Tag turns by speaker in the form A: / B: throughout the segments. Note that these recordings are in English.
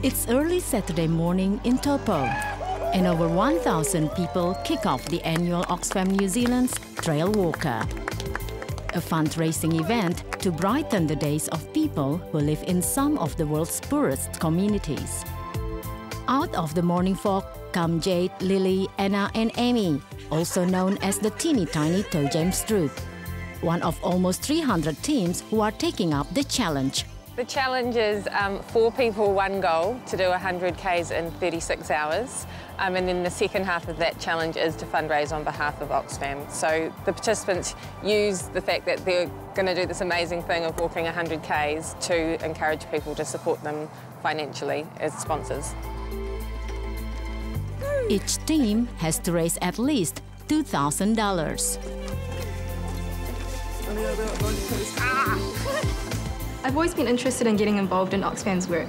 A: It's early Saturday morning in Taupo, and over 1,000 people kick off the annual Oxfam New Zealand's Trailwalker, a fundraising event to brighten the days of people who live in some of the world's poorest communities. Out of the morning fog come Jade, Lily, Anna and Amy, also known as the Teeny Tiny Toe James Troop, one of almost 300 teams who are taking up the challenge.
B: The challenge is 4 people, 1 goal, to do 100 Ks in 36 hours. And then the second half of that challenge is to fundraise on behalf of Oxfam. So the participants use the fact that they're going to do this amazing thing of walking 100 Ks to encourage people to support them financially as sponsors.
A: Each team has to raise at least $2,000.
C: I've always been interested in getting involved in Oxfam's work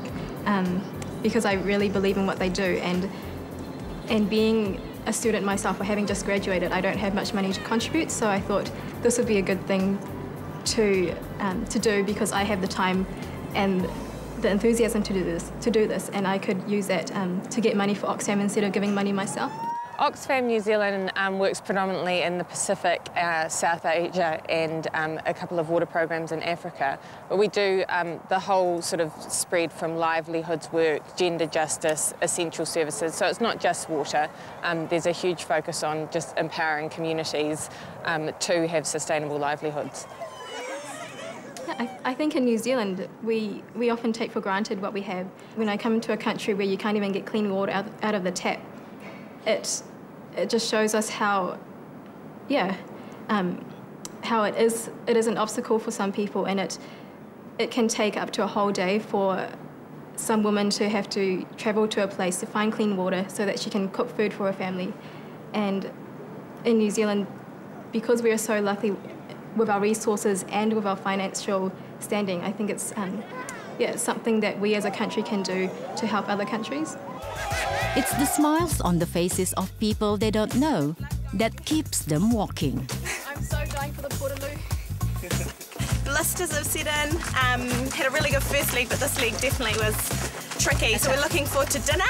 C: because I really believe in what they do, and being a student myself, or having just graduated, I don't have much money to contribute, so I thought this would be a good thing to do because I have the time and the enthusiasm to do this, and I could use that to get money for Oxfam instead of giving money myself.
B: Oxfam New Zealand works predominantly in the Pacific, South Asia and a couple of water programs in Africa. But we do the whole sort of spread from livelihoods work, gender justice, essential services. So it's not just water. There's a huge focus on just empowering communities to have sustainable livelihoods.
C: I think in New Zealand, we often take for granted what we have. When I come to a country where you can't even get clean water out of the tap, it just shows us how it is an obstacle for some people, and it can take up to a whole day for some woman to have to travel to a place to find clean water so that she can cook food for her family. And in New Zealand, because we are so lucky with our resources and with our financial standing, I think it's something that we as a country can do to help other countries.
A: It's the smiles on the faces of people they don't know that keeps them walking.
C: I'm so dying for the Portaloo.
D: Blisters have set in. Had a really good first leg, but this leg definitely was tricky. So we're looking forward to dinner.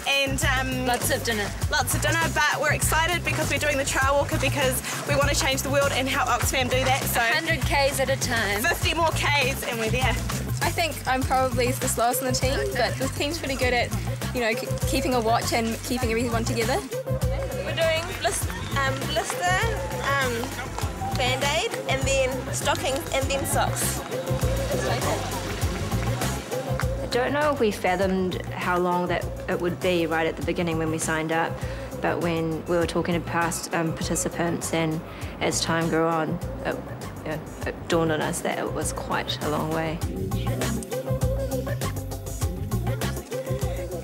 D: And
E: lots of dinner,
D: but we're excited because we're doing the Trailwalker because we want to change the world and help Oxfam do that. So
E: 100 Ks at a time.
D: 50 more Ks and we're there.
C: I think I'm probably the slowest in the team, but the team's pretty good at, keeping a watch and keeping everyone together.
D: We're doing blister, band-aid, and then stockings, and then socks.
F: I don't know if we fathomed how long that it would be right at the beginning when we signed up, but when we were talking to past participants and as time grew on, it dawned on us that it was quite a long way.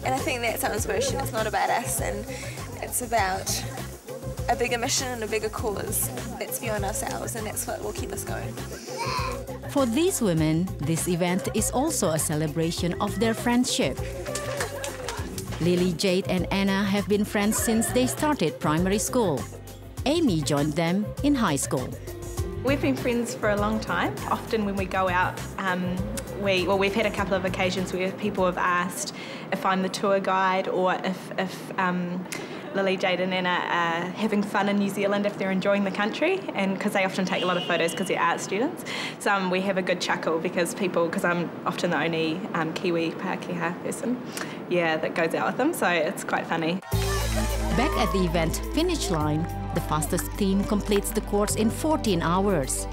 D: And I think that's our inspiration. It's not about us, and it's about a bigger mission and a bigger cause that's beyond ourselves, and that's what will keep us going.
A: For these women, this event is also a celebration of their friendship. Lily, Jade and Anna have been friends since they started primary school. Amy joined them in high school.
G: We've been friends for a long time. Often when we go out, we've had a couple of occasions where people have asked if I'm the tour guide or if Lily, Jade and Anna are having fun in New Zealand, if they're enjoying the country, and because they often take a lot of photos because they're art students. So we have a good chuckle because I'm often the only Kiwi Pākehā person that goes out with them, so it's quite funny.
A: Back at the event finish line, the fastest team completes the course in 14 hours.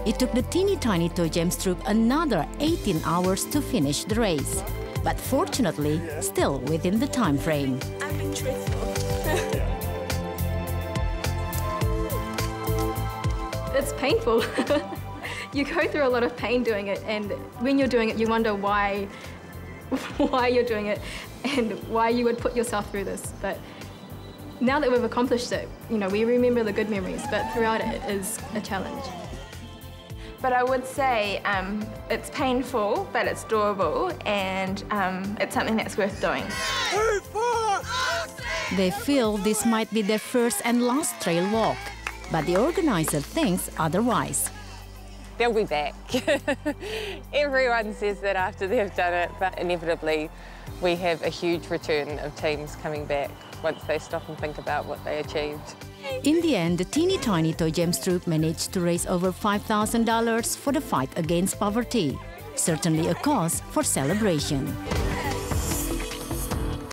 A: It took the Teeny Tiny Toe James Troop another 18 hours to finish the race, but fortunately still within the time frame.
D: I've been truthful.
C: It's painful. You go through a lot of pain doing it, and when you're doing it, you wonder why you're doing it and why you would put yourself through this. But now that we've accomplished it, we remember the good memories, but throughout it is a challenge.
H: But I would say it's painful, but it's doable, and it's something that's worth doing.
A: They feel this might be their first and last trail walk, but the organizer thinks otherwise.
B: they'll be back. Everyone says that after they've done it, but inevitably we have a huge return of teams coming back once they stop and think about what they achieved.
A: In the end, the teeny tiny Toy Gems troupe managed to raise over $5,000 for the fight against poverty. Certainly a cause for celebration.